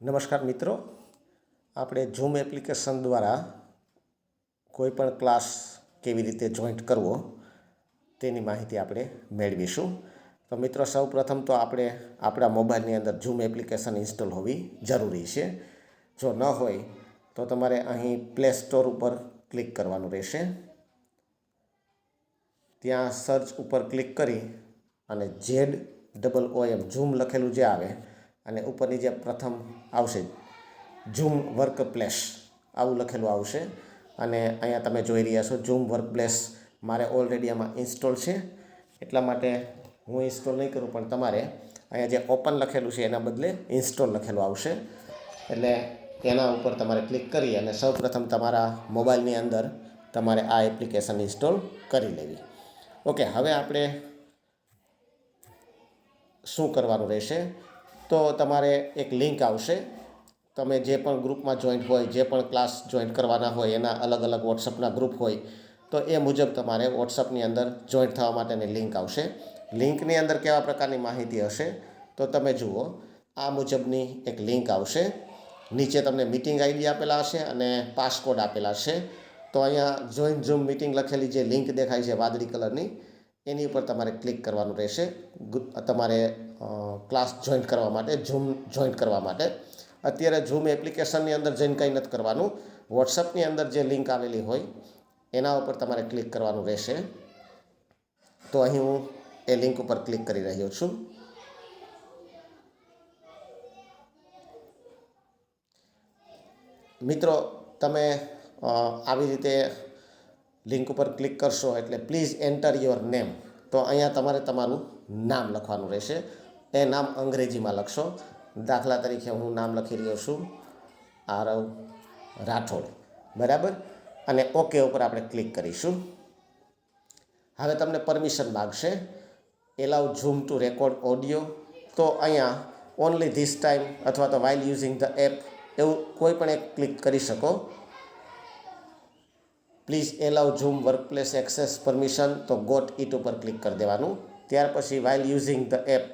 નમસ્કાર મિત્રો, આપણે ઝૂમ એપ્લિકેશન દ્વારા કોઈપણ ક્લાસ કેવી રીતે જોઈન્ટ કરવો તેની માહિતી આપણે મેળવીશું. તો મિત્રો, સૌપ્રથમ તો આપણે આપણા મોબાઈલની અંદર ઝૂમ એપ્લિકેશન ઇન્સ્ટોલ હોવી જરૂરી છે. જો ન હોય તો તમારે અહીં પ્લે સ્ટોર ઉપર ક્લિક કરવાનું રહેશે. ત્યાં સર્ચ ઉપર ક્લિક કરી અને ZOOM ઝૂમ લખેલું જે આવે અને ઉપરની જે પ્રથમ આવશે ઝૂમ વર્કપ્લેસ આવું લખેલું આવશે. અને અહીંયા તમે જોઈ રહ્યા છો ઝૂમ વર્કપ્લેસ મારે ઓલરેડી આમાં ઇન્સ્ટોલ છે, એટલા માટે હું ઇન્સ્ટોલ નહીં કરું, પણ તમારે અહીંયા જે ઓપન લખેલું છે એના બદલે ઇન્સ્ટોલ લખેલું આવશે. એટલે એના ઉપર તમારે ક્લિક કરી અને સૌપ્રથમ તમારા મોબાઈલની અંદર તમારે આ એપ્લિકેશન ઇન્સ્ટોલ કરી લેવી. ઓકે, હવે આપણે શું કરવાનું રહેશે, તો તમારે એક લિંક આવશે. તમે જે પણ ગ્રુપમાં જોઈન્ટ હોય, જે પણ ક્લાસ જોઈન્ટ કરવાના હોય, એના અલગ અલગ વોટ્સઅપના ગ્રુપ હોય, તો એ મુજબ તમારે વોટ્સઅપની અંદર જોઈન્ટ થવા માટેની લિંક આવશે. લિંકની અંદર કેવા પ્રકારની માહિતી હશે તો તમે જુઓ, આ મુજબની એક લિંક આવશે. નીચે તમને મીટિંગ આઈડી આપેલા હશે અને પાસકોડ આપેલા છે. તો અહીંયા જોઈન્ટ ઝૂમ મીટિંગ લખેલી જે લિંક દેખાય છે વાદળી કલરની, એની ઉપર તમારે ક્લિક કરવાનું રહેશે. તમારે ક્લાસ જોઈન્ટ કરવા માટે, ઝૂમ જોઈન્ટ કરવા માટે. અત્યારે ઝૂમ એપ્લિકેશનની અંદર જઈને કંઈ નથી કરવાનું. વોટ્સઅપની અંદર જે લિંક આવેલી હોય એના ઉપર તમારે ક્લિક કરવાનું રહેશે. તો અહીં હું એ લિંક ઉપર ક્લિક કરી રહ્યો છું. મિત્રો, તમે આવી રીતે લિંક ઉપર ક્લિક કરશો એટલે પ્લીઝ એન્ટર યોર નેમ. તો અહીંયા તમારે તમારું નામ લખવાનું રહેશે. એ નામ અંગ્રેજીમાં લખશો. દાખલા તરીકે હું નામ લખી રહ્યો છું આરવ રાઠોડ, બરાબર. અને ઓકે ઉપર આપણે ક્લિક કરીશું. હવે તમને પરમિશન માગશે, allow Zoom to record audio. તો અહીંયા ઓનલી ધીસ ટાઈમ અથવા તો વાઇલ યુઝિંગ ધ એપ એવું કોઈ પણ એક ક્લિક કરી શકો. Please allow zoom workplace access permission, તો ગોટ ઇટ ઉપર ક્લિક કરી દેવાનું. ત્યાર પછી વાઇલ યુઝિંગ ધ એપ,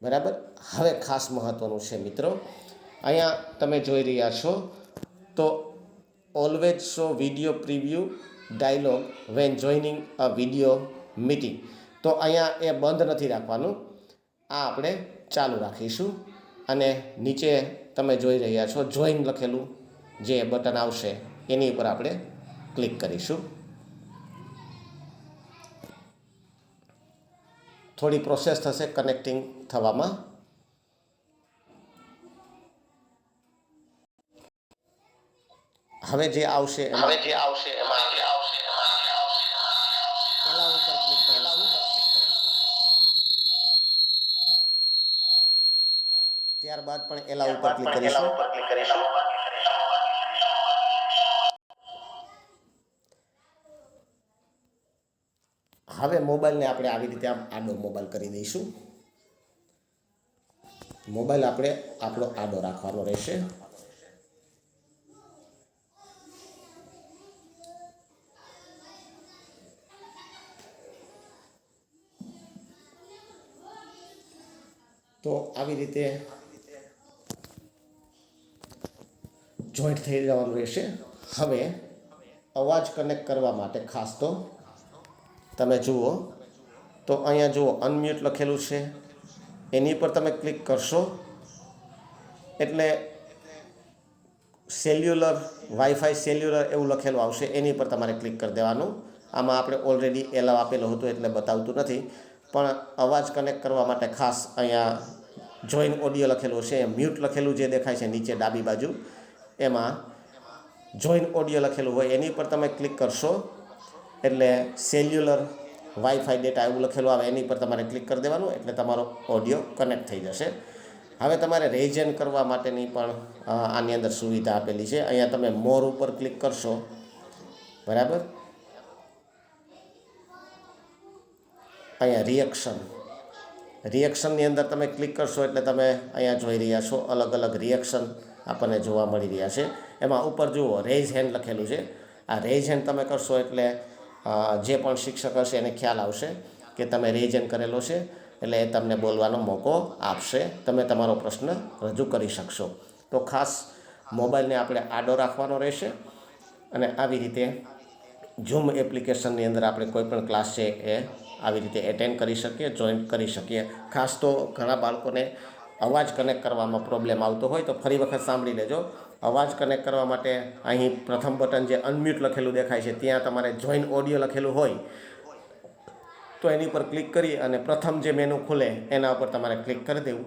બરાબર. હવે ખાસ મહત્ત્વનું છે મિત્રો, અહીંયા તમે જોઈ રહ્યા છો તો always show video preview dialogue when joining a video meeting. તો અહીંયા એ બંધ નથી રાખવાનું, આ આપણે ચાલુ રાખીશું. અને નીચે તમે જોઈ રહ્યા છો જોઈન લખેલું જે બટન આવશે એની ઉપર આપણે ક્લિક કરીશું. થોડી પ્રોસેસ થશે કનેક્ટિંગ થવામાં. હવે જે આવશે એમાં એલા ઉપર ક્લિક કરીશું. ત્યારબાદ પણ એલા ઉપર ક્લિક કરીશું. હવે મોબાઈલને આપણે આવી રીતે આમ આડો મોબાઈલ કરી દઈશું. મોબાઈલ આપણે આપણો આડો રાખવાનો રહેશે. તો આવી રીતે જોઈન્ટ થઈ જવાનું રહેશે. હવે અવાજ કનેક્ટ કરવા માટે ખાસ તો તમે જુઓ તો અહીંયા જુઓ અનમ્યુટ લખેલું છે, એની પર તમે ક્લિક કરશો એટલે સેલ્યુલર, વાઈફાઈ સેલ્યુલર એવું લખેલું આવશે. એની પર તમારે ક્લિક કરી દેવાનું. આમાં આપણે ઓલરેડી એલાવ આપેલો હતો એટલે બતાવતું નથી, પણ અવાજ કનેક્ટ કરવા માટે ખાસ અહીંયા જોઈન ઓડિયો લખેલું છે, મ્યુટ લખેલું જે દેખાય છે નીચે ડાબી બાજુ, એમાં જોઈન ઓડિયો લખેલું હોય એની પર તમે ક્લિક કરશો એટલે સેલ્યુલર વાઈફાઈ ડેટા એવું લખેલું આવે, એની પર તમારે ક્લિક કરી દેવાનું એટલે તમારો ઓડિયો કનેક્ટ થઈ જશે. હવે તમારે રેઝન કરવા માટેની પણ આની અંદર સુવિધા આપેલી છે. અહીંયા તમે મોર ઉપર ક્લિક કરશો, બરાબર. અહીંયા રિએક્શનની અંદર તમે ક્લિક કરશો એટલે તમે અહીંયા જોઈ રહ્યા છો અલગ અલગ રિએક્શન આપણને જોવા મળી રહ્યા છે. એમાં ઉપર જુઓ રેઝ હેન્ડ લખેલું છે. આ રેઝ હેન્ડ તમે કરશો એટલે જે પણ શિક્ષક હશે એને ખ્યાલ આવશે કે તમે રેઝ હેન્ડ કરેલો છે. એટલે એ તમને બોલવાનો મોકો આપશે, તમે તમારો પ્રશ્ન રજૂ કરી શકશો. તો ખાસ મોબાઈલને આપણે આડો રાખવાનો રહેશે અને આવી રીતે ઝૂમ એપ્લિકેશનની અંદર આપણે કોઈ પણ ક્લાસ છે એ આવી રીતે એટેન્ડ કરી શકીએ, જોઈન કરી શકીએ. ખાસ તો ઘણા બાળકોને અવાજ કનેક્ટ કરવામાં પ્રોબ્લેમ આવતો હોય તો ફરી વખત સાંભળી લેજો. અવાજ કનેક્ટ કરવા માટે અહીં પ્રથમ બટન જે અનમ્યુટ લખેલું દેખાય છે ત્યાં તમારે જોઈન ઓડિયો લખેલું હોય તો એની પર ક્લિક કરી અને પ્રથમ જે મેનુ ખુલે એના ઉપર તમારે ક્લિક કરી દેવું.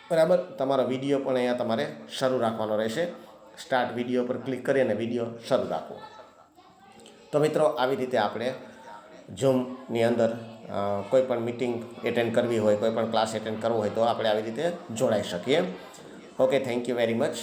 બરાબર. તમારો વિડીયો પણ અહીંયા તમારે શરૂ રાખવાનો રહેશે. સ્ટાર્ટ વિડીયો પર ક્લિક કરી અને વિડીયો શરૂ રાખવો. તો મિત્રો, આવી રીતે આપણે ઝૂમની અંદર કોઈ પણ મિટિંગ એટેન્ડ કરવી હોય, કોઈ પણ ક્લાસ એટેન્ડ કરવો હોય તો આપણે આવી રીતે જોડાઈ શકીએ. Okay, thank you very much.